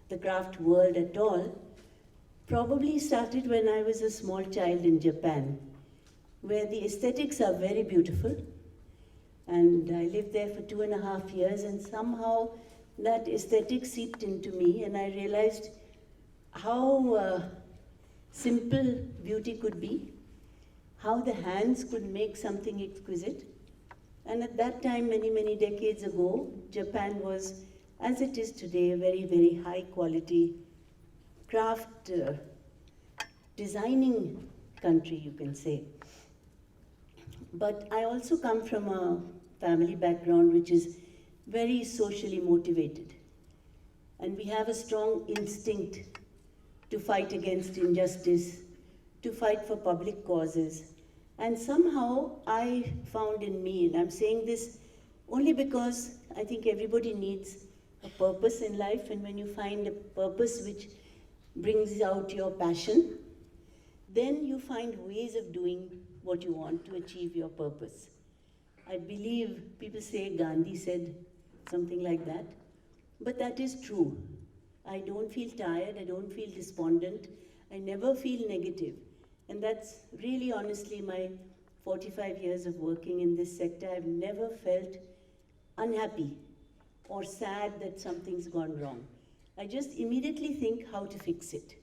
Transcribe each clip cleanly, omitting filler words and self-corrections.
the craft world at all, probably started when I was a small child in Japan, where the aesthetics are very beautiful. And I lived there for 2.5 years, and somehow that aesthetic seeped into me, and I realized how simple beauty could be, how the hands could make something exquisite. And at that time, many, many decades ago, Japan was, as it is today, a very, very high quality craft designing country, you can say. But I also come from a family background which is very socially motivated. And we have a strong instinct to fight against injustice, to fight for public causes. And somehow I found in me, and I'm saying this only because I think everybody needs a purpose in life, and when you find a purpose which brings out your passion, then you find ways of doing what you want to achieve your purpose. I believe people say Gandhi said something like that, but that is true. I don't feel tired, I don't feel despondent, I never feel negative. And that's really honestly my 45 years of working in this sector. I've never felt unhappy or sad that something's gone wrong. I just immediately think how to fix it.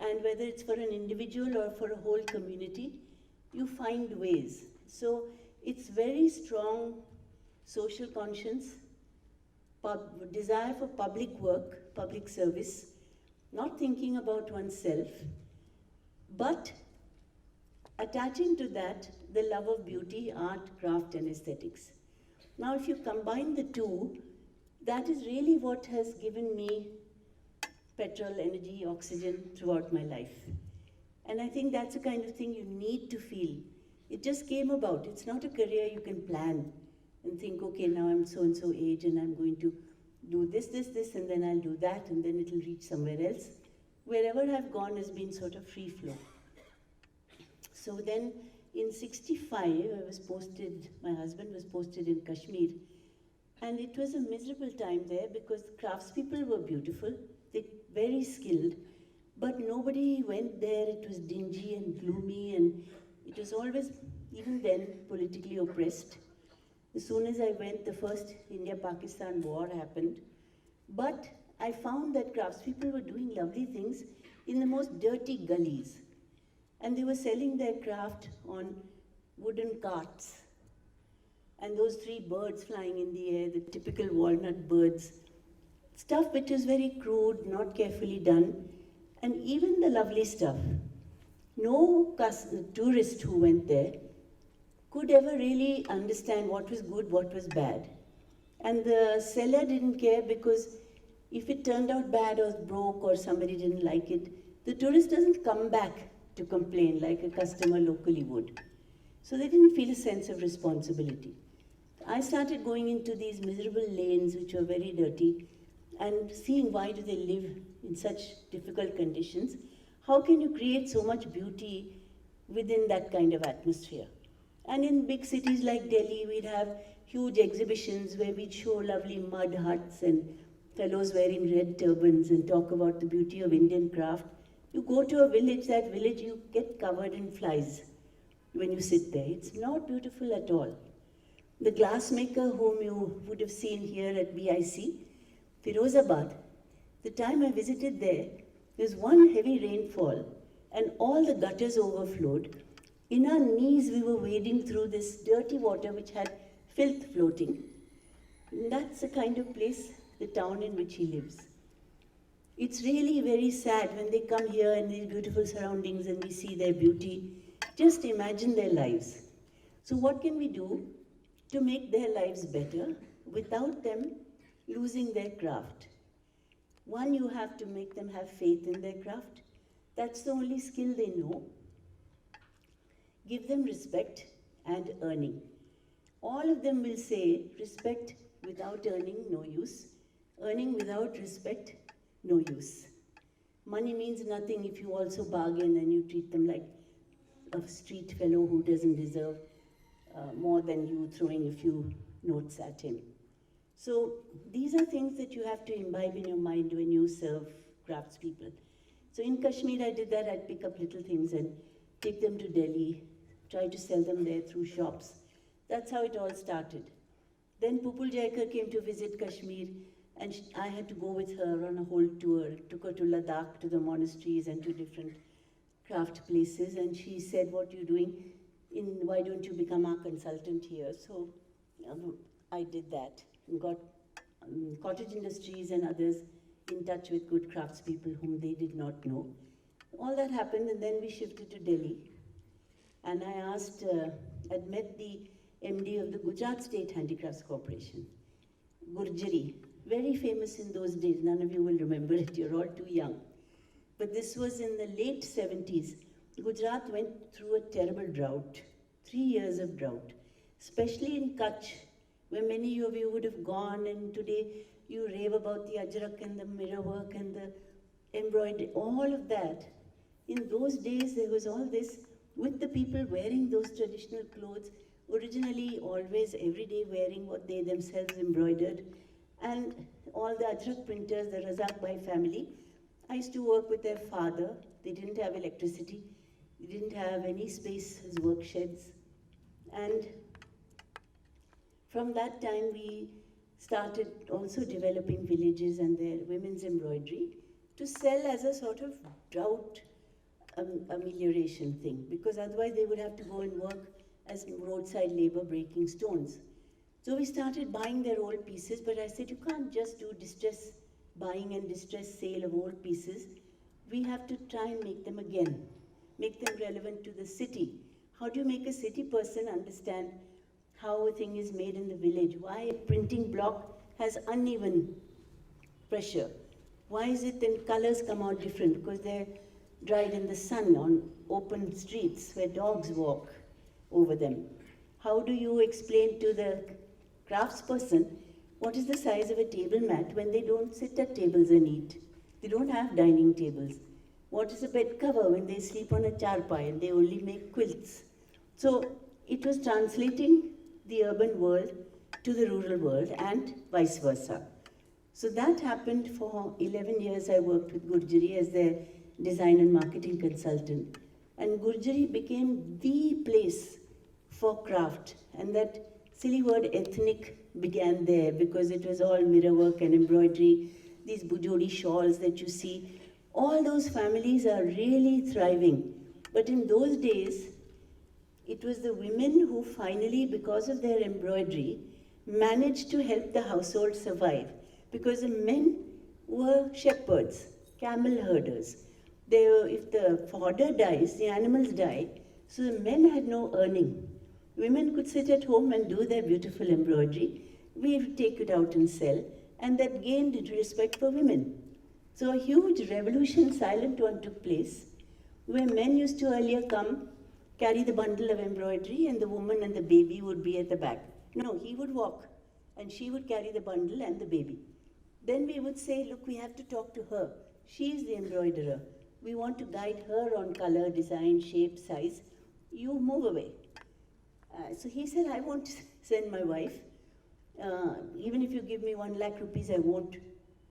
And whether it's for an individual or for a whole community, you find ways. So it's very strong social conscience, desire for public work, public service, not thinking about oneself, but attaching to that the love of beauty, art, craft, and aesthetics. Now, if you combine the two, that is really what has given me petrol, energy, oxygen throughout my life. And I think that's the kind of thing you need to feel. It just came about. It's not a career you can plan and think, okay, now I'm so-and-so age and I'm going to do this, and then I'll do that, and then it'll reach somewhere else. Wherever I've gone has been sort of free flow. So then in 65, I was posted, my husband was posted in Kashmir, and it was a miserable time there because craftspeople were beautiful, they very skilled, but nobody went there. It was dingy and gloomy, and it was always, even then, politically oppressed. As soon as I went, the first India-Pakistan war happened, but I found that craftspeople were doing lovely things in the most dirty gullies. And they were selling their craft on wooden carts. And those 3 birds flying in the air, the typical walnut birds, stuff which was very crude, not carefully done, and even the lovely stuff. No tourist who went there could ever really understand what was good, what was bad. And the seller didn't care because if it turned out bad or broke or somebody didn't like it, the tourist doesn't come back to complain like a customer locally would. So they didn't feel a sense of responsibility. I started going into these miserable lanes which were very dirty and seeing why do they live in such difficult conditions. How can you create so much beauty within that kind of atmosphere? And in big cities like Delhi, we'd have huge exhibitions where we'd show lovely mud huts and fellows wearing red turbans and talk about the beauty of Indian craft. You go to a village, that village, you get covered in flies when you sit there. It's not beautiful at all. The glassmaker whom you would have seen here at BIC, Firozabad, the time I visited there was one heavy rainfall and all the gutters overflowed. In our knees we were wading through this dirty water which had filth floating. And that's the kind of place, the town in which he lives. It's really very sad when they come here in these beautiful surroundings and we see their beauty. Just imagine their lives. So what can we do to make their lives better without them losing their craft? One, you have to make them have faith in their craft. That's the only skill they know. Give them respect and earning. All of them will say respect without earning, no use. Earning without respect, no use. Money means nothing if you also bargain and you treat them like a street fellow who doesn't deserve more than you throwing a few notes at him. So these are things that you have to imbibe in your mind when you serve craftspeople. So in Kashmir, I did that. I'd pick up little things and take them to Delhi, try to sell them there through shops. That's how it all started. Then Pupul Jaikar came to visit Kashmir, and I had to go with her on a whole tour. Took her to Ladakh, to the monasteries and to different craft places, and she said, "What are you doing? Why don't you become our consultant here?" So I did that and got cottage industries and others in touch with good craftspeople whom they did not know. All that happened, and then we shifted to Delhi. And I I'd met the MD of the Gujarat State Handicrafts Corporation, Gurjari, very famous in those days. None of you will remember it, you're all too young. But this was in the late 70s. Gujarat went through a terrible drought, 3 years of drought, especially in Kutch, where many of you would have gone, and today you rave about the ajrak and the mirror work and the embroidery, all of that. In those days, there was all this, with the people wearing those traditional clothes, originally always every day wearing what they themselves embroidered, and all the ajrak printers, the Razak Bhai family. I used to work with their father. They didn't have electricity. They didn't have any space as work sheds. And from that time, we started also developing villages and their women's embroidery to sell as a sort of drought amelioration thing, because otherwise they would have to go and work as roadside labor breaking stones. So we started buying their old pieces, but I said, you can't just do distress buying and distress sale of old pieces. We have to try and make them again, make them relevant to the city. How do you make a city person understand how a thing is made in the village? Why a printing block has uneven pressure? Why is it then colors come out different? Because they're dried in the sun on open streets where dogs walk over them. How do you explain to the craftsperson what is the size of a table mat when they don't sit at tables and eat? They don't have dining tables. What is a bed cover when they sleep on a charpai and they only make quilts? So it was translating the urban world to the rural world and vice versa. So that happened for 11 years. I worked with Gurjari as their design and marketing consultant. And Gurjari became the place for craft. And that silly word ethnic began there because it was all mirror work and embroidery, these bujodi shawls that you see. All those families are really thriving. But in those days, it was the women who finally, because of their embroidery, managed to help the household survive. Because the men were shepherds, camel herders. If the fodder dies, the animals die, so the men had no earning. Women could sit at home and do their beautiful embroidery. We would take it out and sell, and that gained respect for women. So a huge revolution, silent one, took place, where men used to earlier come, carry the bundle of embroidery, and the woman and the baby would be at the back. No, he would walk, and she would carry the bundle and the baby. Then we would say, look, we have to talk to her. She is the embroiderer. We want to guide her on color, design, shape, size. You move away. So he said, I won't send my wife. Even if you give me 1 lakh rupees, I won't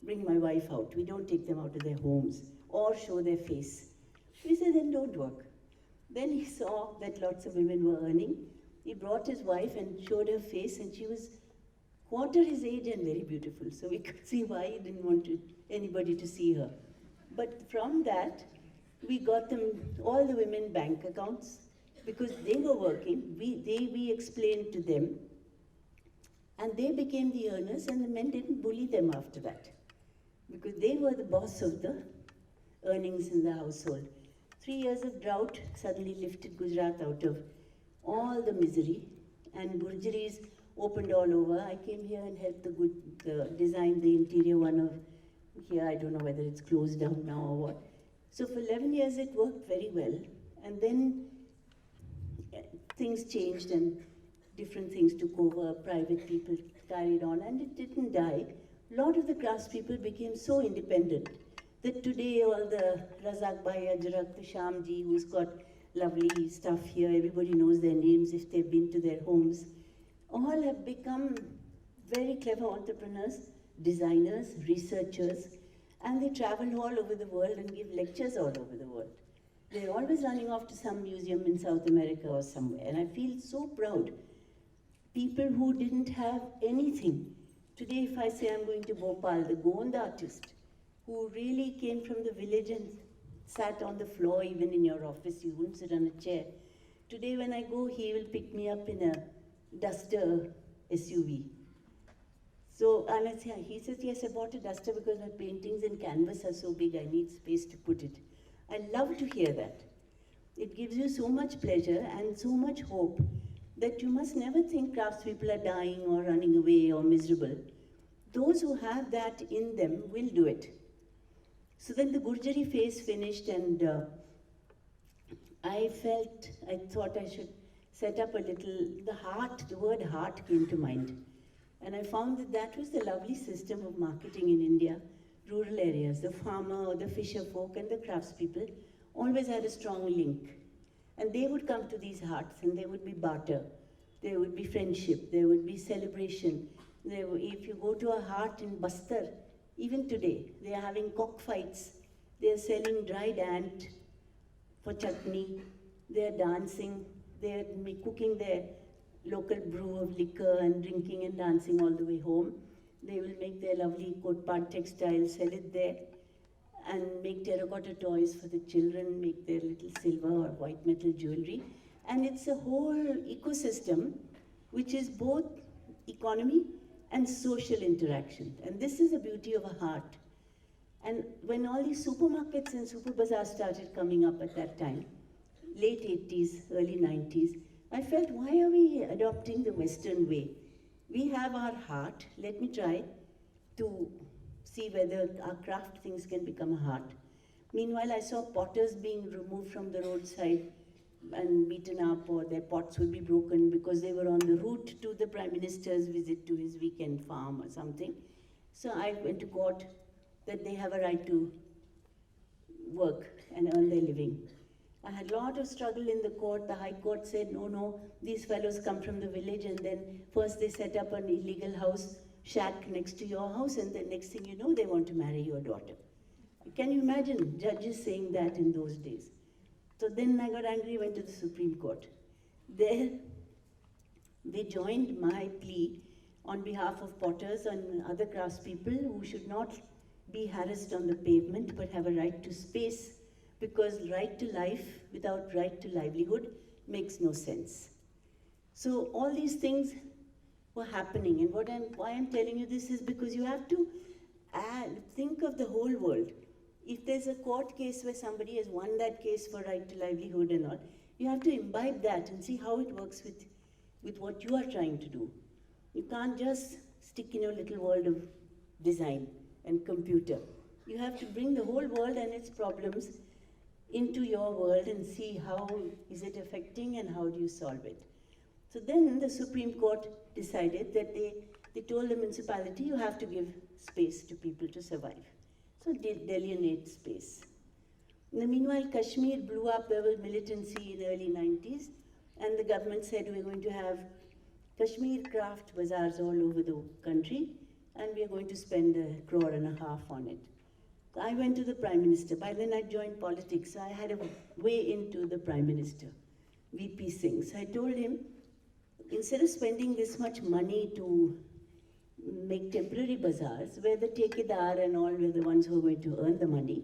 bring my wife out. We don't take them out of their homes or show their face. We said, then don't work. Then he saw that lots of women were earning. He brought his wife and showed her face, and she was quarter his age and very beautiful. So we could see why he didn't want anybody to see her. But from that, we got them, all the women, bank accounts, because they were working. We explained to them, and they became the earners, and the men didn't bully them after that, because they were the boss of the earnings in the household. 3 years of drought suddenly lifted Gujarat out of all the misery, and Gurjaris opened all over. I came here and helped design the interior one of here. I don't know whether it's closed down now or what. So for 11 years it worked very well, and then things changed and different things took over. Private people carried on, and it didn't die. A lot of the craftspeople became so independent that today all the Razak Bhai Ajrak, the Shamji, who's got lovely stuff here, everybody knows their names if they've been to their homes, all have become very clever entrepreneurs, designers, researchers, and they travel all over the world and give lectures all over the world. They're always running off to some museum in South America or somewhere, and I feel so proud. People who didn't have anything. Today, if I say I'm going to Bhopal, the Gond artist, who really came from the village and sat on the floor, even in your office, you wouldn't sit on a chair. Today, when I go, he will pick me up in a Duster SUV. So, and I say, he says, yes, I bought a Duster because my paintings in canvas are so big, I need space to put it. I love to hear that. It gives you so much pleasure and so much hope that you must never think craftspeople are dying or running away or miserable. Those who have that in them will do it. So then the Gurjari phase finished, and I thought I should set up a little, the word heart came to mind. And I found that that was the lovely system of marketing in India. Rural areas, the farmer or the fisher folk and the craftspeople always had a strong link. And they would come to these hearts and there would be barter, there would be friendship, there would be celebration. If you go to a heart in Bastar, even today, they are having cockfights, they are selling dried ant for chutney, they are dancing, they are cooking their local brew of liquor and drinking and dancing all the way home. They will make their lovely coat-part textiles, sell it there, and make terracotta toys for the children, make their little silver or white metal jewelry. And it's a whole ecosystem which is both economy and social interaction. And this is the beauty of a heart. And when all these supermarkets and super bazaars started coming up at that time, late 80s, early 90s, I felt, why are we adopting the Western way? We have our heart. Let me try to see whether our craft things can become a heart. Meanwhile, I saw potters being removed from the roadside and beaten up, or their pots would be broken because they were on the route to the Prime Minister's visit to his weekend farm or something. So I went to court that they have a right to work and earn their living. I had a lot of struggle in the court. The High Court said, no, these fellows come from the village, and then first they set up an illegal house, shack next to your house, and then next thing you know, they want to marry your daughter. Can you imagine judges saying that in those days? So then I got angry, went to the Supreme Court. There, they joined my plea on behalf of potters and other craftspeople who should not be harassed on the pavement but have a right to space, because right to life without right to livelihood makes no sense. So all these things were happening, and why I'm telling you this is because you have to think of the whole world. If there's a court case where somebody has won that case for right to livelihood and all, you have to imbibe that and see how it works with what you are trying to do. You can't just stick in your little world of design and computer. You have to bring the whole world and its problems into your world and see how is it affecting and how do you solve it. So then the Supreme Court decided that they told the municipality, you have to give space to people to survive. So they delineate space. In the meanwhile, Kashmir blew up. There was militancy in the early 90s, and the government said we're going to have Kashmir craft bazaars all over the country, and we're going to spend $1.5 crore on it. I went to the Prime Minister. By then I joined politics, so I had a way into the Prime Minister, VP Singh. So I told him, instead of spending this much money to make temporary bazaars, where the Tekidar and all were the ones who are going to earn the money,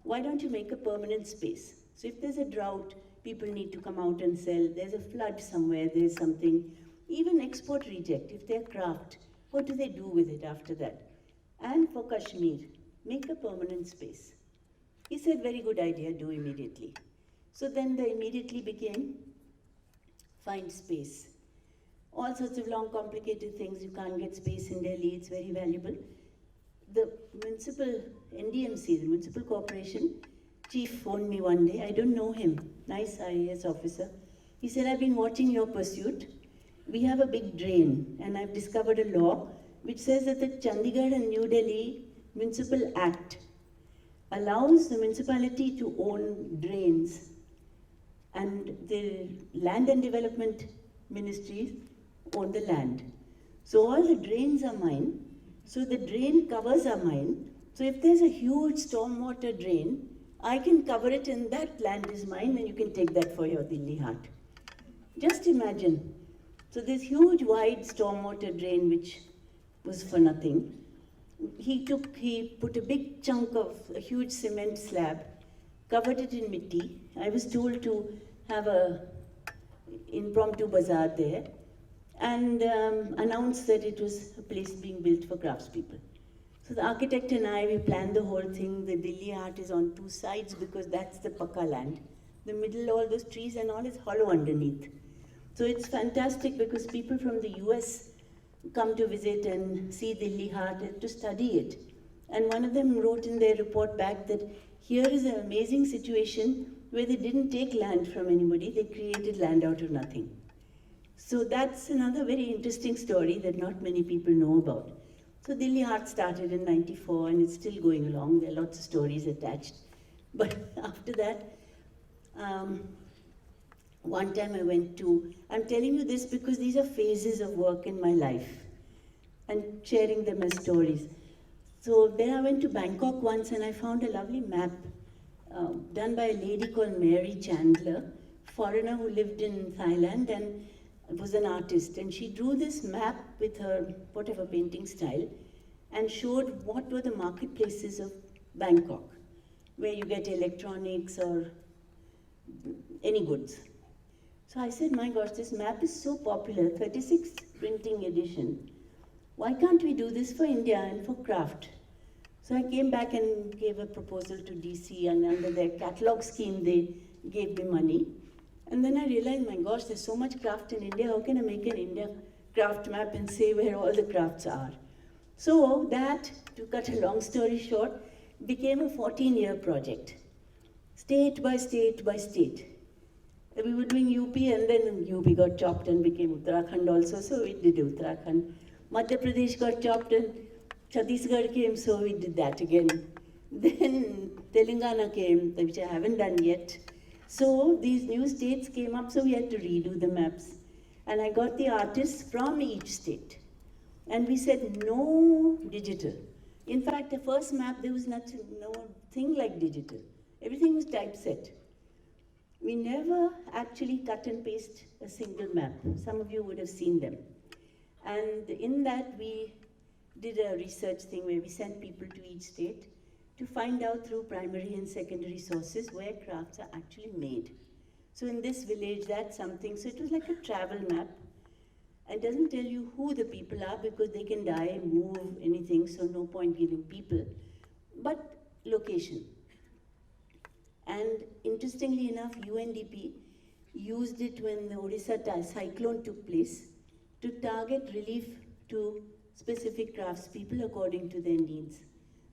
why don't you make a permanent space? So if there's a drought, people need to come out and sell. There's a flood somewhere, there's something. Even export reject, if they're craft, what do they do with it after that? And for Kashmir, make a permanent space. He said, very good idea, do immediately. So then the immediately became, find space. All sorts of long, complicated things. You can't get space in Delhi, it's very valuable. The municipal NDMC, the municipal corporation chief phoned me one day. I don't know him, nice IAS officer. He said, I've been watching your pursuit. We have a big drain, and I've discovered a law which says that the Chandigarh and New Delhi Municipal Act allows the municipality to own drains, and the Land and Development Ministries own the land. So all the drains are mine. So the drain covers are mine. So if there's a huge stormwater drain, I can cover it and that land is mine and you can take that for your Dilli Haat. Just imagine. So this huge wide stormwater drain which was for nothing, he put a big chunk of a huge cement slab, covered it in mitti. I was told to have a impromptu bazaar there and announced that it was a place being built for craftspeople. So the architect and I, we planned the whole thing. The Dilli Haat is on two sides because that's the Pakka land. The middle, all those trees and all is hollow underneath. So it's fantastic because people from the US come to visit and see Dilli Haat and to study it. And one of them wrote in their report back that here is an amazing situation where they didn't take land from anybody, they created land out of nothing. So that's another very interesting story that not many people know about. So Dilli Haat started in '94 and it's still going along. There are lots of stories attached. But after that, one time I went to, I'm telling you this because these are phases of work in my life and sharing them as stories. So then I went to Bangkok once and I found a lovely map done by a lady called Mary Chandler, foreigner who lived in Thailand and was an artist. And she drew this map with her whatever painting style and showed what were the marketplaces of Bangkok, where you get electronics or any goods. So I said, my gosh, this map is so popular, 36th printing edition. Why can't we do this for India and for craft? So I came back and gave a proposal to DC, and under their catalog scheme, they gave me money. And then I realized, my gosh, there's so much craft in India, how can I make an India craft map and say where all the crafts are? So that, to cut a long story short, became a 14-year project, state by state by state. We were doing UP and then UP got chopped and became Uttarakhand also, so we did Uttarakhand. Madhya Pradesh got chopped and Chhattisgarh came, so we did that again. Then Telangana came, which I haven't done yet. So these new states came up, so we had to redo the maps. And I got the artists from each state. And we said no digital. In fact, the first map, there was no thing like digital. Everything was typeset. We never actually cut and paste a single map. Some of you would have seen them. And in that, we did a research thing where we sent people to each state to find out through primary and secondary sources where crafts are actually made. So in this village, that's something. So it was like a travel map. It doesn't tell you who the people are because they can die, move, anything, so no point giving people. But location. And interestingly enough, UNDP used it when the Odisha cyclone took place to target relief to specific craftspeople according to their needs.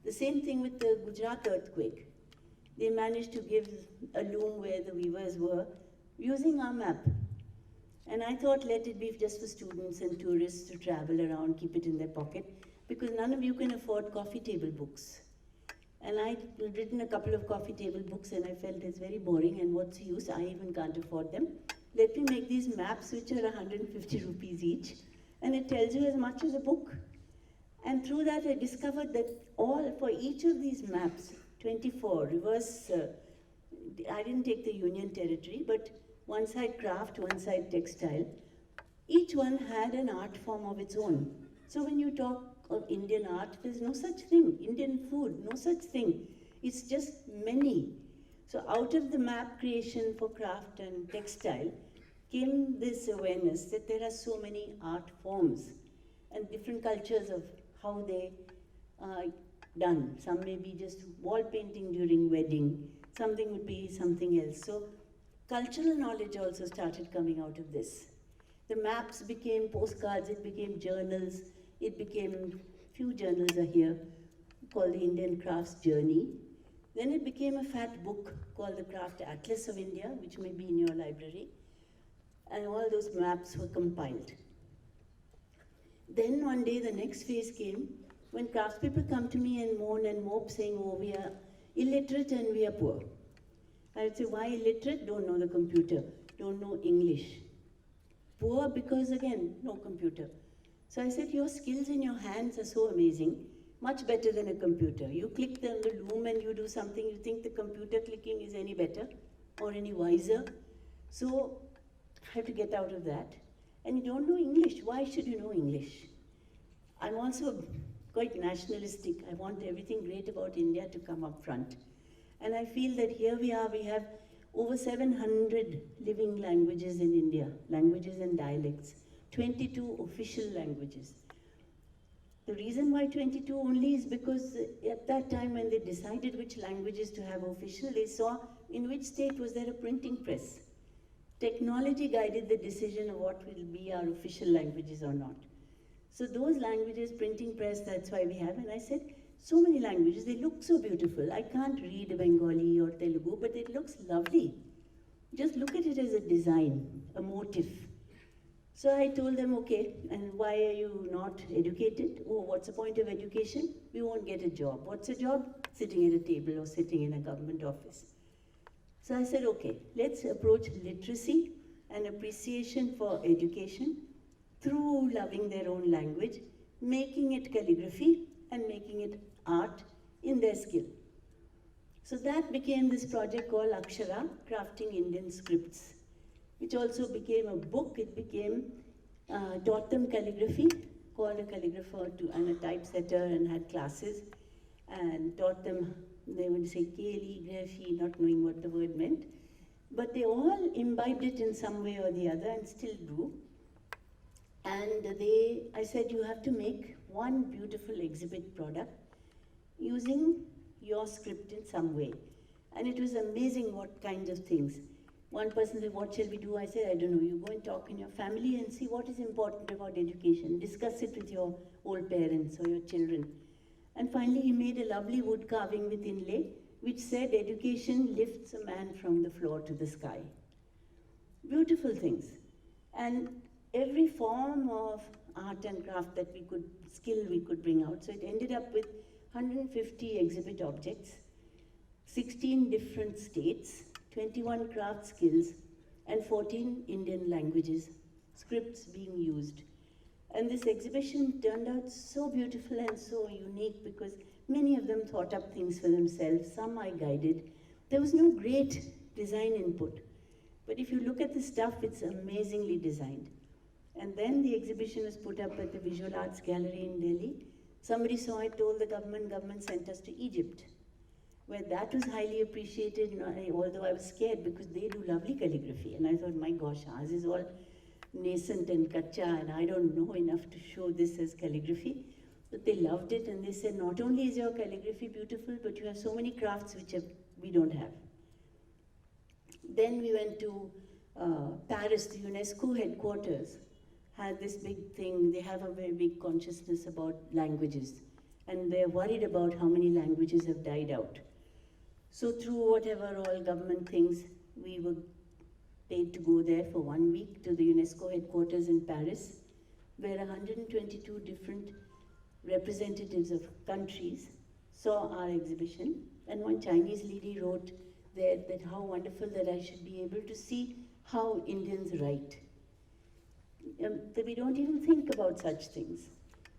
The same thing with the Gujarat earthquake. They managed to give a loom where the weavers were using our map. And I thought, let it be just for students and tourists to travel around, keep it in their pocket, because none of you can afford coffee table books. And I'd written a couple of coffee table books and I felt it's very boring and what's the use, I even can't afford them. Let me make these maps which are 150 rupees each and it tells you as much as a book. And through that I discovered that for each of these maps, 24, reverse, I didn't take the Union Territory, but one side craft, one side textile, each one had an art form of its own. So when you talk of Indian art, there's no such thing. Indian food, no such thing. It's just many. So out of the map creation for craft and textile came this awareness that there are so many art forms and different cultures of how they are done. Some may be just wall painting during wedding. Something would be something else. So cultural knowledge also started coming out of this. The maps became postcards, it became journals, it became, few journals are here, called the Indian Crafts Journey. Then it became a fat book called the Craft Atlas of India, which may be in your library. And all those maps were compiled. Then one day the next phase came when craftspeople come to me and moan and mope saying, oh, we are illiterate and we are poor. I would say, why illiterate? Don't know the computer, don't know English. Poor because, again, no computer. So I said, your skills in your hands are so amazing, much better than a computer. You click on the loom and you do something, you think the computer clicking is any better or any wiser. So I have to get out of that. And you don't know English. Why should you know English? I'm also quite nationalistic. I want everything great about India to come up front. And I feel that here we are, we have over 700 living languages in India, languages and dialects, 22 official languages. The reason why 22 only is because at that time when they decided which languages to have official, they saw in which state was there a printing press. Technology guided the decision of what will be our official languages or not. So those languages, printing press, that's why we have. And I said, so many languages, they look so beautiful. I can't read Bengali or Telugu, but it looks lovely. Just look at it as a design, a motif. So I told them, okay, and why are you not educated? Oh, what's the point of education? We won't get a job. What's a job? Sitting at a table or sitting in a government office. So I said, okay, let's approach literacy and appreciation for education through loving their own language, making it calligraphy and making it art in their skill. So that became this project called Akshara, Crafting Indian Scripts, which also became a book. It became, taught them calligraphy, called a calligrapher and a typesetter, and had classes, and taught them, they would say calligraphy, not knowing what the word meant, but they all imbibed it in some way or the other and still do. And I said, you have to make one beautiful exhibit product using your script in some way. And it was amazing what kinds of things. One person said, what shall we do? I said, I don't know. You go and talk in your family and see what is important about education. Discuss it with your old parents or your children. And finally, he made a lovely wood carving with inlay, which said, education lifts a man from the floor to the sky. Beautiful things. And every form of art and craft that skill we could bring out. So it ended up with 150 exhibit objects, 16 different states, 21 craft skills, and 14 Indian languages, scripts being used. And this exhibition turned out so beautiful and so unique because many of them thought up things for themselves, some I guided. There was no great design input, but if you look at the stuff, it's amazingly designed. And then the exhibition was put up at the Visual Arts Gallery in Delhi. Somebody saw it, told the government sent us to Egypt, where that was highly appreciated, although I was scared because they do lovely calligraphy. And I thought, my gosh, ours is all nascent and kacha, and I don't know enough to show this as calligraphy. But they loved it, and they said, not only is your calligraphy beautiful, but you have so many crafts which we don't have. Then we went to Paris, the UNESCO headquarters had this big thing. They have a very big consciousness about languages, and they're worried about how many languages have died out. So through whatever all government things, we were paid to go there for 1 week to the UNESCO headquarters in Paris, where 122 different representatives of countries saw our exhibition. And one Chinese lady wrote there that how wonderful that I should be able to see how Indians write. That we don't even think about such things.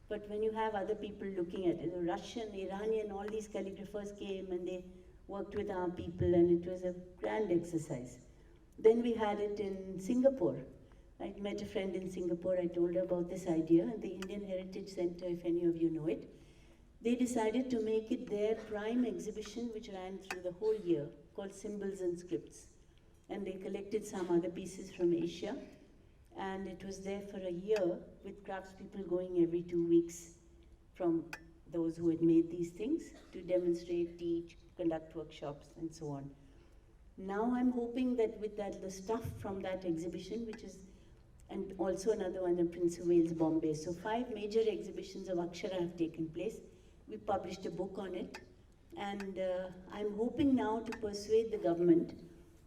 But when you have other people looking at it, the Russian, Iranian, all these calligraphers came and they worked with our people, and it was a grand exercise. Then we had it in Singapore. I met a friend in Singapore. I told her about this idea, and the Indian Heritage Center, if any of you know it, they decided to make it their prime exhibition, which ran through the whole year, called Symbols and Scripts. And they collected some other pieces from Asia, and it was there for a year with craftspeople going every 2 weeks from those who had made these things to demonstrate, teach, conduct workshops, and so on. Now I'm hoping that with that, the stuff from that exhibition, which is, and also another one in Prince of Wales, Bombay. So 5 major exhibitions of Akshara have taken place. We published a book on it, and I'm hoping now to persuade the government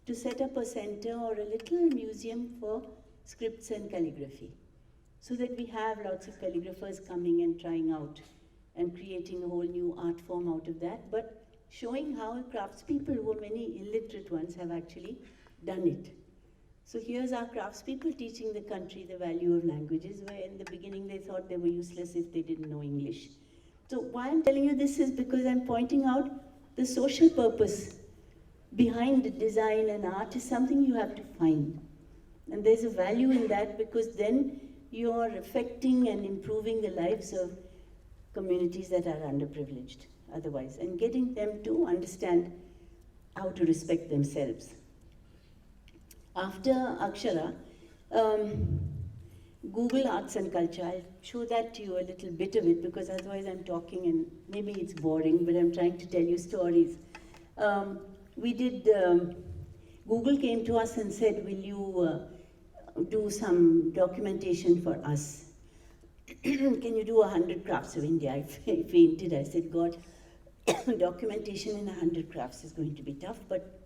to set up a center or a little museum for scripts and calligraphy, so that we have lots of calligraphers coming and trying out and creating a whole new art form out of that, but showing how craftspeople, who are many illiterate ones, have actually done it. So here's our craftspeople teaching the country the value of languages, where in the beginning they thought they were useless if they didn't know English. So why I'm telling you this is because I'm pointing out the social purpose behind design and art is something you have to find. And there's a value in that, because then you're affecting and improving the lives of communities that are underprivileged otherwise, and getting them to understand how to respect themselves. After Akshara, Google Arts and Culture, I'll show that to you a little bit of it, because otherwise I'm talking and maybe it's boring, but I'm trying to tell you stories. Google came to us and said, will you do some documentation for us? Can you do 100 crafts of India? I fainted. I said, God, documentation in 100 crafts is going to be tough, but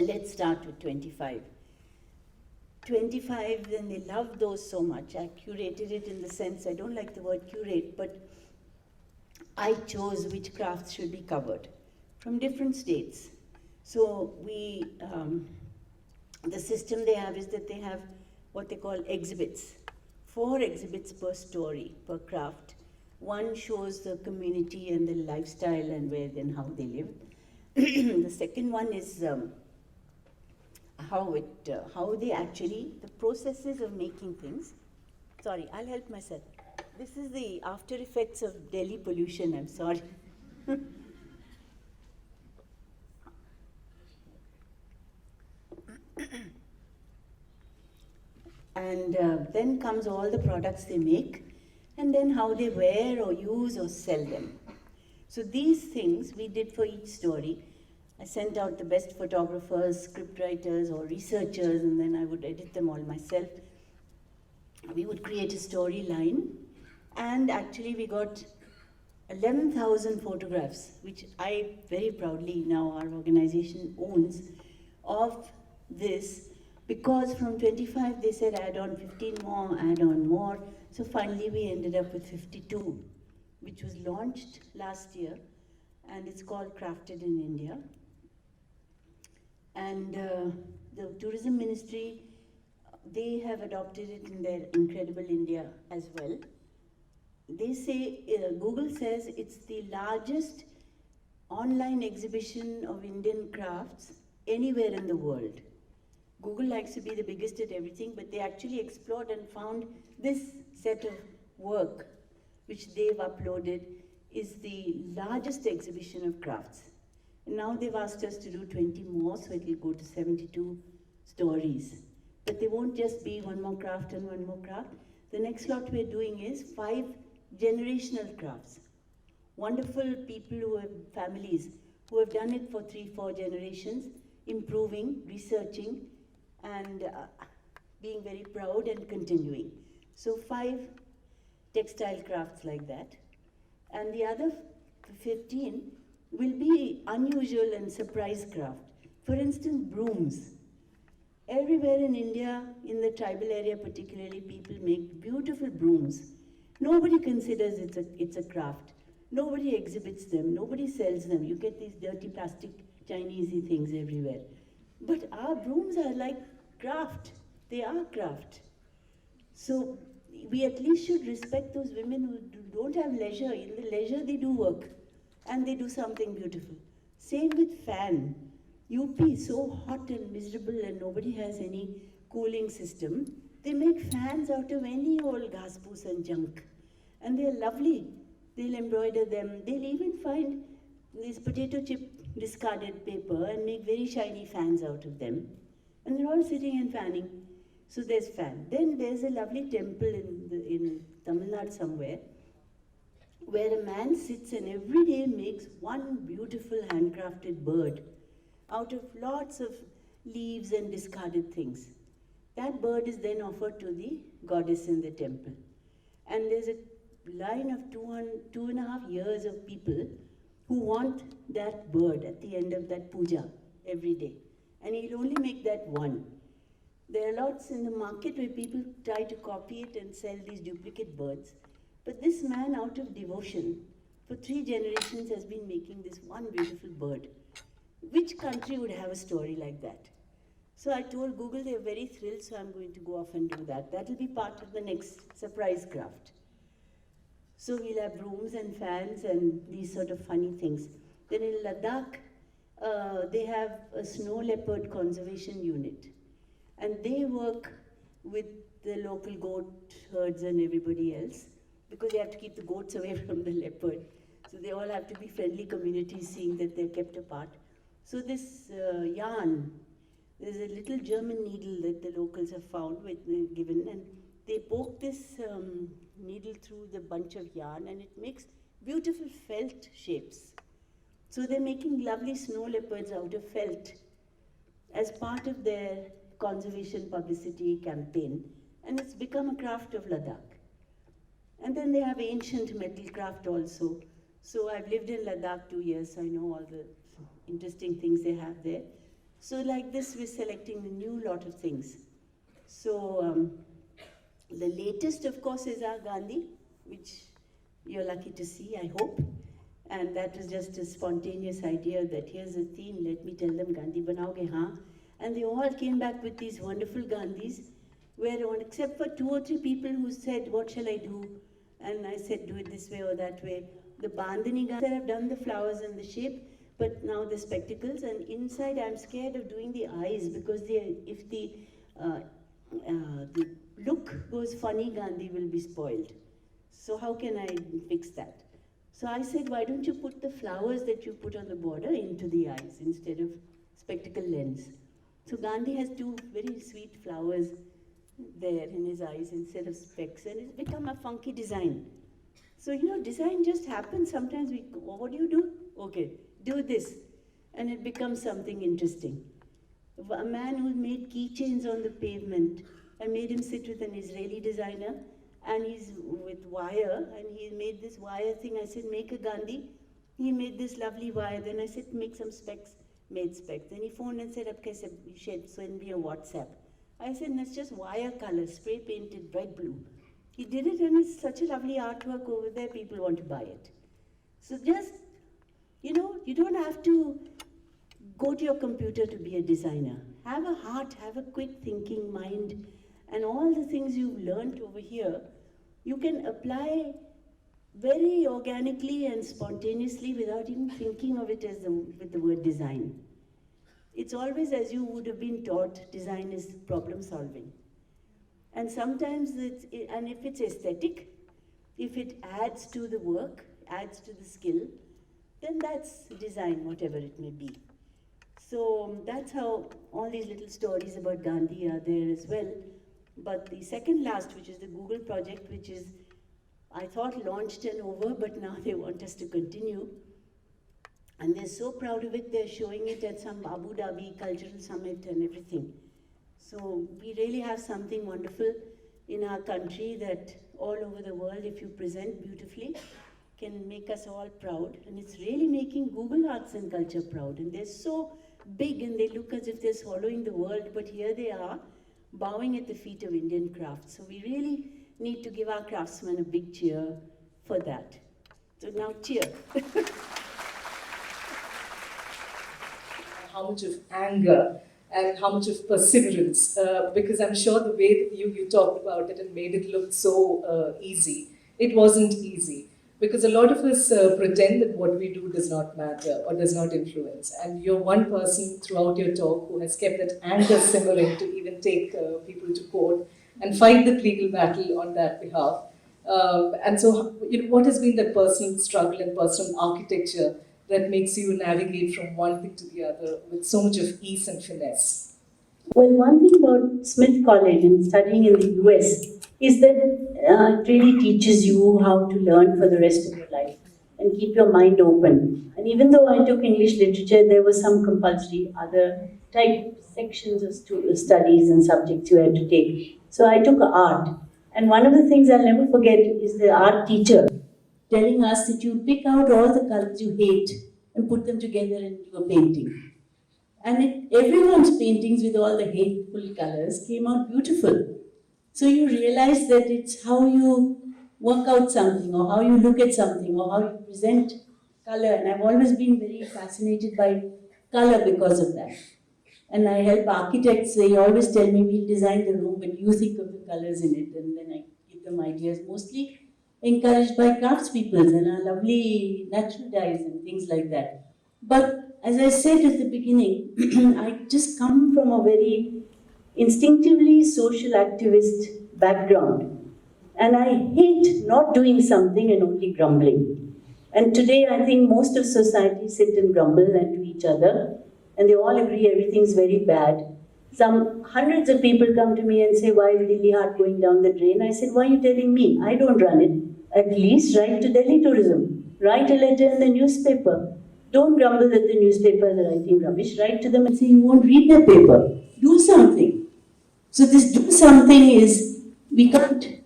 let's start with 25. 25, then they loved those so much. I curated it in the sense, I don't like the word curate, but I chose which crafts should be covered from different states. So the system they have is that they have what they call exhibits. 4 exhibits per story, per craft. One shows the community and the lifestyle and where and how they live. The second one is how they actually, the processes of making things. Sorry, I'll help myself. This is the after effects of Delhi pollution, I'm sorry. And then comes all the products they make, and then how they wear or use or sell them. So these things we did for each story. I sent out the best photographers, script writers, or researchers, and then I would edit them all myself. We would create a storyline, and actually we got 11,000 photographs, which I very proudly now our organization owns, of this, because from 25 they said add on 15 more, add on more. So finally we ended up with 52, which was launched last year, and it's called Crafted in India. And the Tourism Ministry, they have adopted it in their Incredible India as well. They say, Google says it's the largest online exhibition of Indian crafts anywhere in the world. Google likes to be the biggest at everything, but they actually explored and found this set of work, which they've uploaded, is the largest exhibition of crafts. And now they've asked us to do 20 more, so it will go to 72 stories. But they won't just be one more craft and one more craft. The next lot we're doing is 5 generational crafts. Wonderful people who have families, who have done it for 3-4 generations, improving, researching, and being very proud and continuing. So 5 textile crafts like that. And the other 15 will be unusual and surprise craft. For instance, brooms. Everywhere in India, in the tribal area particularly, people make beautiful brooms. Nobody considers it's a craft. Nobody exhibits them, nobody sells them. You get these dirty plastic Chinesey things everywhere. But our brooms are like craft. They are craft. So we at least should respect those women who don't have leisure. In the leisure they do work, and they do something beautiful. Same with fan. UP is so hot and miserable and nobody has any cooling system. They make fans out of any old ghaspoos and junk. And they're lovely. They'll embroider them. They'll even find this potato chip discarded paper and make very shiny fans out of them. And they're all sitting and fanning. So there's fan. Then there's a lovely temple in Tamil Nadu somewhere, where a man sits and every day makes one beautiful handcrafted bird out of lots of leaves and discarded things. That bird is then offered to the goddess in the temple. And there's a line of 2.5 years of people who want that bird at the end of that puja every day. And he'll only make that one. There are lots in the market where people try to copy it and sell these duplicate birds. But this man, out of devotion, for 3 generations has been making this one beautiful bird. Which country would have a story like that? So I told Google they're very thrilled, so I'm going to go off and do that. That will be part of the next surprise craft. So we'll have rooms and fans and these sort of funny things. Then in Ladakh, they have a snow leopard conservation unit. And they work with the local goat herds and everybody else, because they have to keep the goats away from the leopard. So they all have to be friendly communities, seeing that they're kept apart. So this yarn, there's a little German needle that the locals have found, given, and they poke this needle through the bunch of yarn, and it makes beautiful felt shapes. So they're making lovely snow leopards out of felt as part of their conservation publicity campaign, and it's become a craft of Ladakh. And then they have ancient metal craft also. So I've lived in Ladakh 2 years, so I know all the interesting things they have there. So like this, we're selecting a new lot of things. So the latest, of course, is our Gandhi, which you're lucky to see, I hope. And that was just a spontaneous idea that here's a theme, let me tell them Gandhi banaoge, haan? And they all came back with these wonderful Gandhis, where except for 2 or 3 people who said, what shall I do? And I said, do it this way or that way. The Bandhani Gandhis, I've done the flowers and the shape, but now the spectacles. And inside, I'm scared of doing the eyes, because if the look goes funny, Gandhi will be spoiled. So how can I fix that? So I said, why don't you put the flowers that you put on the border into the eyes instead of spectacle lens? So Gandhi has 2 very sweet flowers there in his eyes instead of specs, and it's become a funky design. So, design just happens. Sometimes we go, oh, what do? Okay, do this. And it becomes something interesting. A man who made keychains on the pavement, I made him sit with an Israeli designer, and he's with wire, and he made this wire thing. I said, make a Gandhi. He made this lovely wire. Then I said, make some specs, made specs. Then he phoned and said, okay, you should send me a WhatsApp. I said, that's just wire color, spray painted bright blue. He did it, and it's such a lovely artwork over there, people want to buy it. So just, you don't have to go to your computer to be a designer. Have a heart, have a quick thinking mind, and all the things you've learned over here, you can apply very organically and spontaneously without even thinking of it with the word design. It's always as you would have been taught, design is problem solving. And sometimes, and if it's aesthetic, if it adds to the work, adds to the skill, then that's design, whatever it may be. So that's how all these little stories about Gandhi are there as well. But the second last, which is the Google project, which is, I thought launched and over, but now they want us to continue. And they're so proud of it, they're showing it at some Abu Dhabi cultural summit and everything. So we really have something wonderful in our country that all over the world, if you present beautifully, can make us all proud. And it's really making Google Arts and Culture proud. And they're so big and they look as if they're swallowing the world, but here they are, bowing at the feet of Indian crafts. So we really need to give our craftsmen a big cheer for that. So now cheer. How much of anger and how much of perseverance, because I'm sure the way that you talked about it and made it look so easy, it wasn't easy. Because a lot of us pretend that what we do does not matter or does not influence. And you're one person throughout your talk who has kept that anger simmering to even take people to court and fight the legal battle on that behalf. And so, what has been that personal struggle and personal architecture that makes you navigate from one thing to the other with so much of ease and finesse? Well, one thing about Smith College and studying in the US is that it really teaches you how to learn for the rest of your life and keep your mind open. And even though I took English literature, there were some compulsory other type sections of studies and subjects you had to take. So I took art. And one of the things I'll never forget is the art teacher telling us that you pick out all the colors you hate and put them together and do a painting. And everyone's paintings with all the hateful colors came out beautiful. So you realize that it's how you work out something, or how you look at something, or how you present color. And I've always been very fascinated by color because of that. And I help architects, they always tell me, we'll design the room, but you think of the colors in it, and then I give them ideas, mostly encouraged by craftspeople and our lovely natural dyes and things like that. But as I said at the beginning, I just come from a very instinctively social activist background. And I hate not doing something and only grumbling. And today I think most of society sit and grumble and to each other, and they all agree everything's very bad. Some hundreds of people come to me and say, why is Dilli Haat going down the drain? I said, why are you telling me? I don't run it. At least write to Delhi Tourism. Write a letter in the newspaper. Don't grumble that the newspapers are writing rubbish. Write to them and say, you won't read their paper. Do something. So this do something is, we can't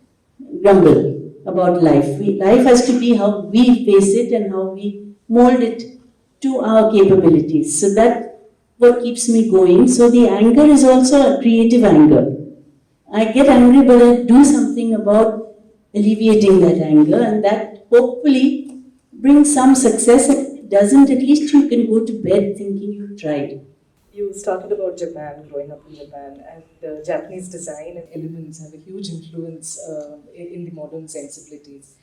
grumble about life. Life has to be how we face it and how we mold it to our capabilities. So that's what keeps me going. So the anger is also a creative anger. I get angry, but I do something about alleviating that anger, and that hopefully brings some success. And if it doesn't, at least you can go to bed thinking you've tried. You started about Japan, growing up in Japan, and Japanese design and elements have a huge influence in the modern sensibilities.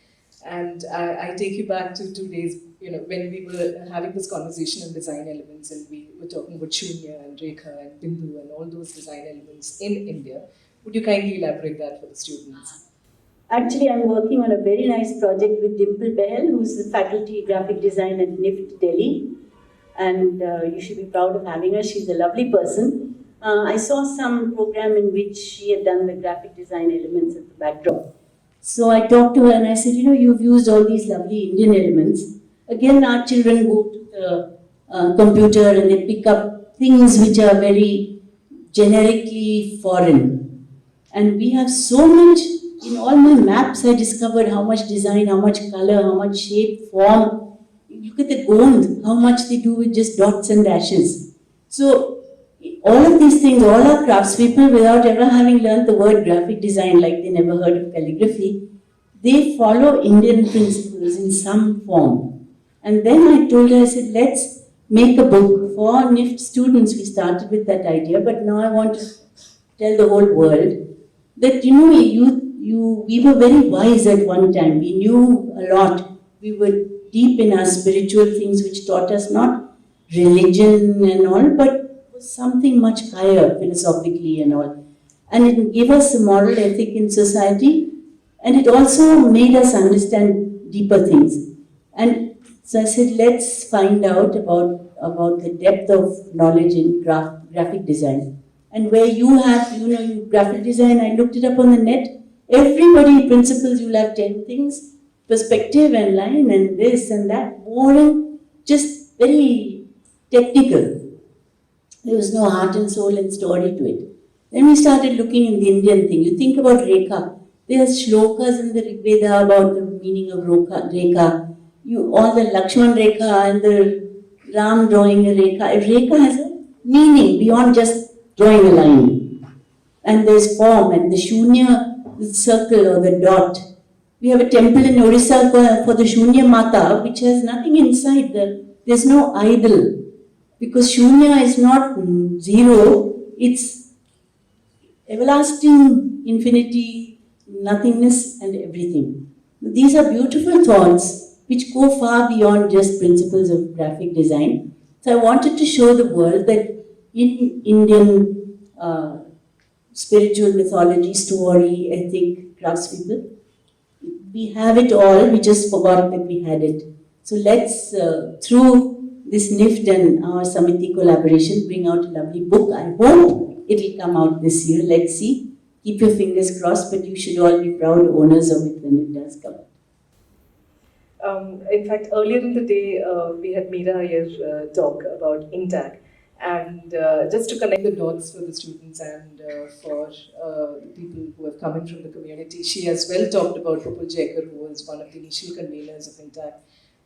And I take you back to 2 days, when we were having this conversation on design elements, and we were talking about Shunya and Rekha and Bindu and all those design elements in India. Would you kindly elaborate that for the students? Actually, I'm working on a very nice project with Dimple Behel, who's the faculty graphic design at NIFT Delhi. And you should be proud of having her. She's a lovely person. I saw some program in which she had done the graphic design elements at the backdrop. So I talked to her and I said, you've used all these lovely Indian elements. Again, our children go to the computer and they pick up things which are very generically foreign. And we have so much, in all my maps I discovered how much design, how much color, how much shape, form. Look at the Gond, how much they do with just dots and dashes. So all of these things, all our craftspeople, without ever having learned the word graphic design, like they never heard of calligraphy, they follow Indian principles in some form. And then I told her, I said, let's make a book for NIFT students. We started with that idea, but now I want to tell the whole world that, we were very wise at one time. We knew a lot. We were deep in our spiritual things, which taught us not religion and all, but something much higher philosophically and all. And it gave us a moral ethic in society, and it also made us understand deeper things. And so I said, let's find out about the depth of knowledge in graphic design. And where you have, graphic design, I looked it up on the net. Everybody, principles, you'll have 10 things. Perspective and line and this and that, boring, just very technical. There was no heart and soul and story to it. Then we started looking in the Indian thing. You think about Rekha. There are shlokas in the Rig Veda about the meaning of Rekha. All the Lakshman Rekha and the Ram drawing a Rekha. Rekha has a meaning beyond just drawing a line. And there's form, and the Shunya, the circle or the dot. We have a temple in Orissa for the Shunya Mata, which has nothing inside. There's no idol. Because Shunya is not zero, it's everlasting infinity, nothingness and everything. These are beautiful thoughts which go far beyond just principles of graphic design. So I wanted to show the world that in Indian spiritual mythology, story, ethic, craftspeople, we have it all, we just forgot that we had it. So let's, through this NIFT and our Samiti collaboration, bring out a lovely book. I hope it'll come out this year. Let's see. Keep your fingers crossed, but you should all be proud owners of it when it does come out. In fact, earlier in the day, we had Meera here talk about INTAC. And just to connect the dots for the students and for the people who have come in from the community, she as well talked about Pupul Jaikar, who was one of the initial conveners of INTAC.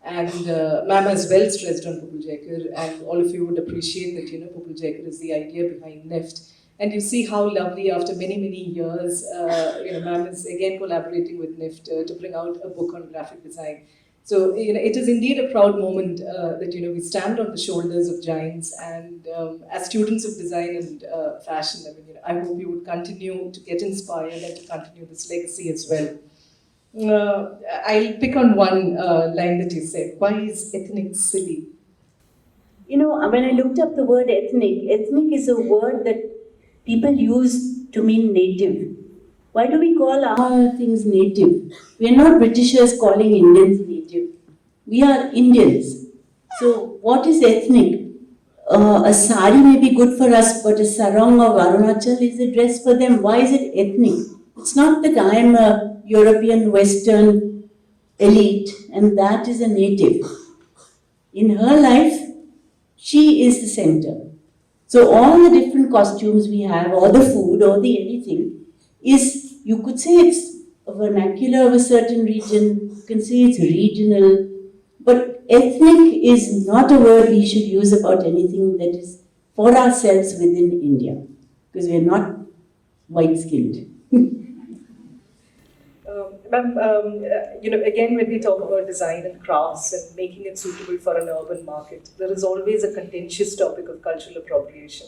And ma'am as well stressed on Pupul Jaikar, and all of you would appreciate that, Pupul Jaikar is the idea behind NIFT. And you see how lovely, after many, many years, ma'am is again collaborating with NIFT to bring out a book on graphic design. So, it is indeed a proud moment that, we stand on the shoulders of giants. And as students of design and fashion, I hope you would continue to get inspired and to continue this legacy as well. I'll pick on one line that you said. Why is ethnic silly? You know, when I looked up the word ethnic is a word that people use to mean native. Why do we call our things native? We are not Britishers calling Indians native. We are Indians. So, what is ethnic? A sari may be good for us, but a sarong of Arunachal is a dress for them. Why is it ethnic? It's not that I am a European Western elite and that is a native. In her life, she is the center. So all the different costumes we have, or the food, or the anything, is, you could say it's a vernacular of a certain region, you can say it's regional, but ethnic is not a word we should use about anything that is for ourselves within India, because we are not white-skinned. Again, when we talk about design and crafts and making it suitable for an urban market, there is always a contentious topic of cultural appropriation.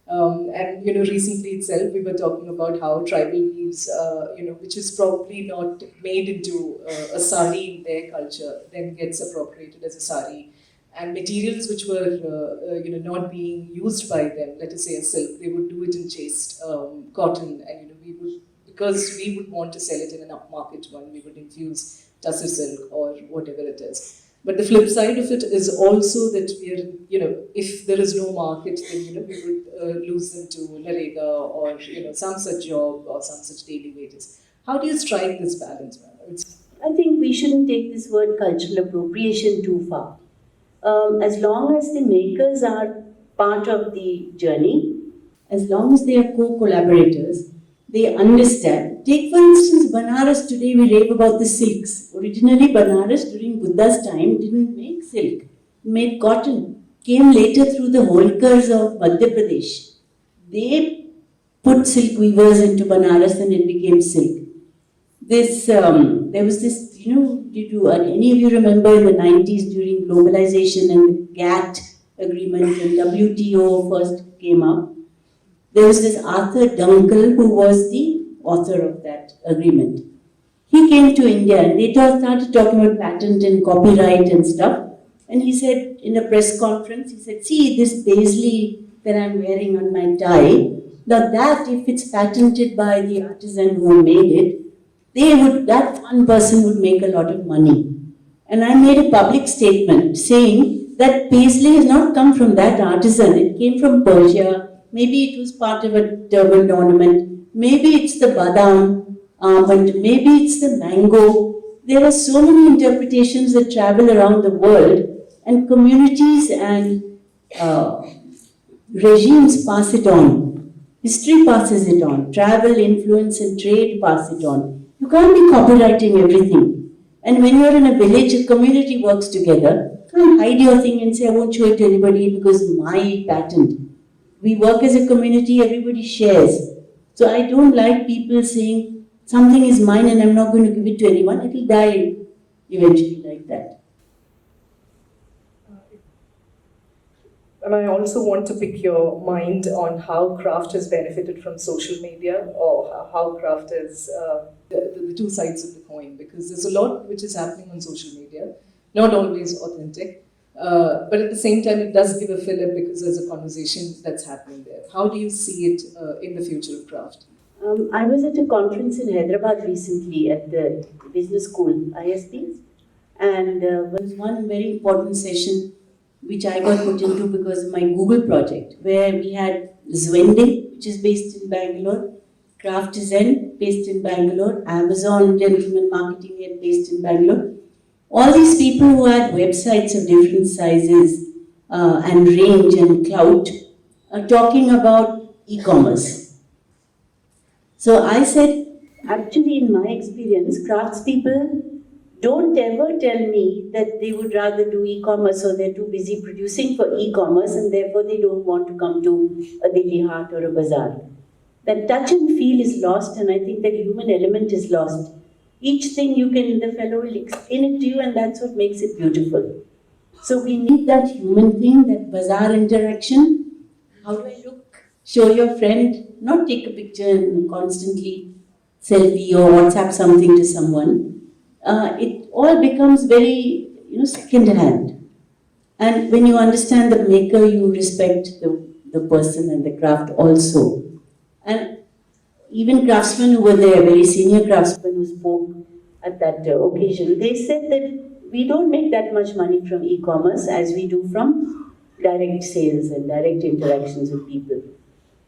Recently itself, we were talking about how tribal weaves, which is probably not made into a sari in their culture, then gets appropriated as a sari. And materials which were, not being used by them, let us say a silk, they would do it in chaste cotton, and because we would want to sell it in an upmarket one, we would infuse tussar silk or whatever it is. But the flip side of it is also that we are, if there is no market, then we would lose them to Narega or some such job or some such daily wages. How do you strike this balance, ma'am? I think we shouldn't take this word cultural appropriation too far. As long as the makers are part of the journey, as long as they are co-collaborators, they understand. Take for instance Banaras, today we rave about the silks. Originally Banaras during Buddha's time didn't make silk, it made cotton. Came later through the Holkars of Madhya Pradesh. They put silk weavers into Banaras and it became silk. There was this, any of you remember in the 90s during globalization and the GATT agreement and WTO first came up? There was this Arthur Dunkel who was the author of that agreement. He came to India and they started talking about patent and copyright and stuff. And he said in a press conference, he said, see this paisley that I'm wearing on my tie, now that if it's patented by the artisan who made it, that one person would make a lot of money. And I made a public statement saying that paisley has not come from that artisan, it came from Persia. Maybe it was part of a turban ornament, maybe it's the badam, but maybe it's the mango. There are so many interpretations that travel around the world, and communities and regimes pass it on. History passes it on. Travel, influence, and trade pass it on. You can't be copywriting everything. And when you're in a village, a community works together. You can't hide your thing and say, I won't show it to anybody because my patent. We work as a community, everybody shares. So I don't like people saying, something is mine and I'm not going to give it to anyone. It will die eventually like that. And I also want to pick your mind on how craft has benefited from social media, or how craft is the two sides of the coin, because there's a lot which is happening on social media, not always authentic, but at the same time it does give a fillip because there's a conversation that's happening there. How do you see it in the future of craft? I was at a conference in Hyderabad recently at the business school, ISB, and there was one very important session which I got put into because of my Google project, where we had Zwende, which is based in Bangalore, Craftizen, based in Bangalore, Amazon Gentleman Marketing Head, based in Bangalore. All these people who had websites of different sizes and range and clout are talking about e-commerce. So I said, actually in my experience, craftspeople don't ever tell me that they would rather do e-commerce or they're too busy producing for e-commerce and therefore they don't want to come to a Dilli Haat or a bazaar. That touch and feel is lost, and I think that human element is lost. Each thing the fellow will explain it to you, and that's what makes it beautiful. So we need that human thing, that bazaar interaction. How do I look? Show your friend, not take a picture and constantly selfie or WhatsApp something to someone. It all becomes very, second hand. And when you understand the maker, you respect the person and the craft also. And even craftsmen who were there, very senior craftsmen who spoke at that occasion, they said that we don't make that much money from e-commerce as we do from direct sales and direct interactions with people.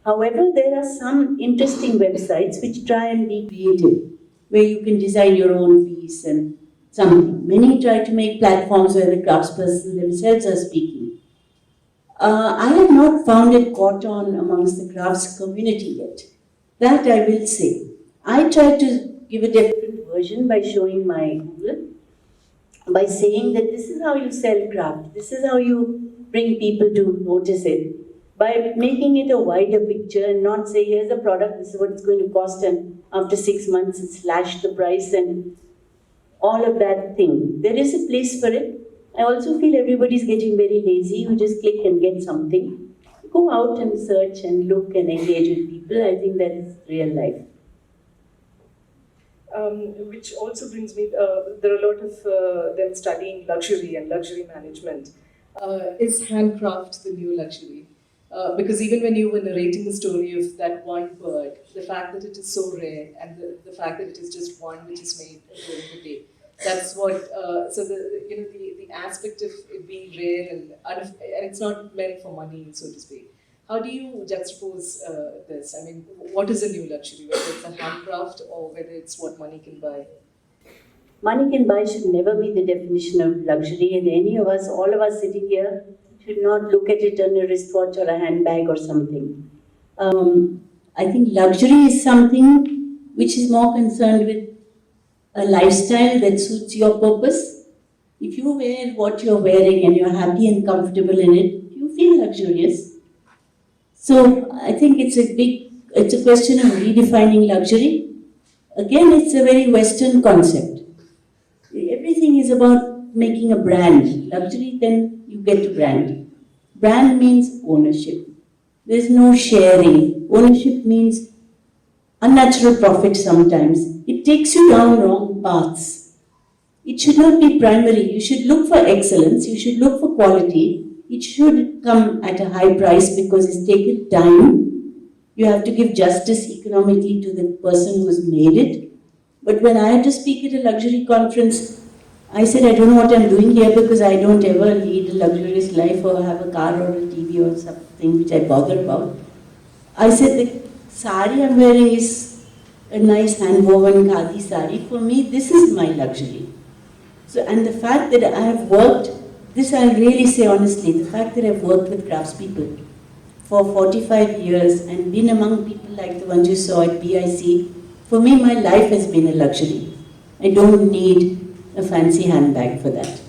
However, there are some interesting websites which try and be creative, where you can design your own piece and something. Many try to make platforms where the craftspersons themselves are speaking. I have not found it caught on amongst the crafts community yet. That I will say. I tried to give a different version by showing my Google, by saying that this is how you sell craft, this is how you bring people to notice it, by making it a wider picture and not say, here's a product, this is what it's going to cost, and after 6 months it's slashed the price and all of that thing. There is a place for it. I also feel everybody's getting very lazy. You just click and get something. Go out and search and look and engage with people. I think that is real life. Which also brings me, there are a lot of them studying luxury and luxury management. Is handcraft the new luxury? Because even when you were narrating the story of that one bird, the fact that it is so rare and the fact that it is just one which is made during the day, that's what, so the aspect of it being rare and it's not meant for money, so to speak. How do you juxtapose this? I mean, what is a new luxury, whether it's a handcraft or whether it's what money can buy? Money can buy should never be the definition of luxury, and any of us, all of us sitting here, should not look at it on a wristwatch or a handbag or something. I think luxury is something which is more concerned with a lifestyle that suits your purpose. If you wear what you're wearing and you're happy and comfortable in it, you feel luxurious. So I think it's a question of redefining luxury. Again, it's a very Western concept. Everything is about making a brand. Luxury, then you get to brand. Brand means ownership. There's no sharing. Ownership means unnatural profit sometimes. It takes you down wrong paths. It should not be primary. You should look for excellence. You should look for quality. It should come at a high price because it's taken time. You have to give justice economically to the person who has made it. But when I had to speak at a luxury conference, I said, I don't know what I'm doing here because I don't ever lead a luxurious life or have a car or a TV or something which I bother about. I said, the sari I'm wearing is a nice hand-woven khadi sari. For me, this is my luxury. So, and the fact that I have worked, this I'll really say honestly, the fact that I've worked with craftspeople for 45 years and been among people like the ones you saw at BIC, for me, my life has been a luxury. I don't need a fancy handbag for that.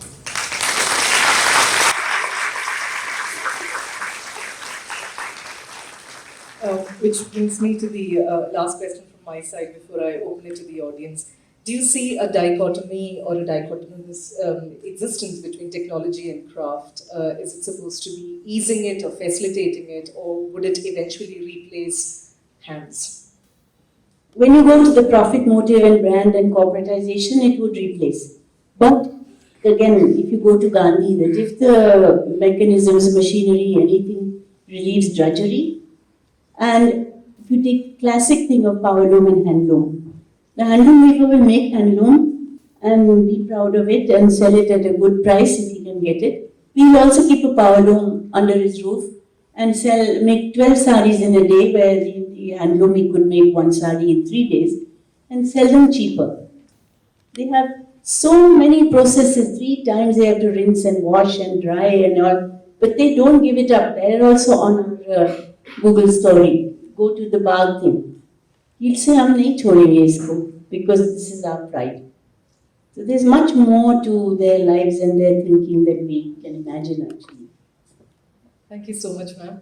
Which brings me to the last question from my side before I open it to the audience. Do you see a dichotomy or a dichotomous existence between technology and craft? Is it supposed to be easing it or facilitating it, or would it eventually replace hands? When you go to the profit motive and brand and corporatization, it would replace. But again, if you go to Gandhi, that if the mechanisms, machinery, anything relieves drudgery, and if you take the classic thing of powerloom and handloom, the handloom weaver will make handloom and be proud of it and sell it at a good price if he can get it. We will also keep a powerloom under his roof and make 12 saris in a day, where the handloom he could make one sari in 3 days and sell them cheaper. They have so many processes, 3 times they have to rinse and wash and dry and all, but they don't give it up. They're also on our Google story. Go to the bag thing. He'll say, हम नहीं छोड़ेंगे इसको, because this is our pride. So there's much more to their lives and their thinking than we can imagine actually. Thank you so much, ma'am.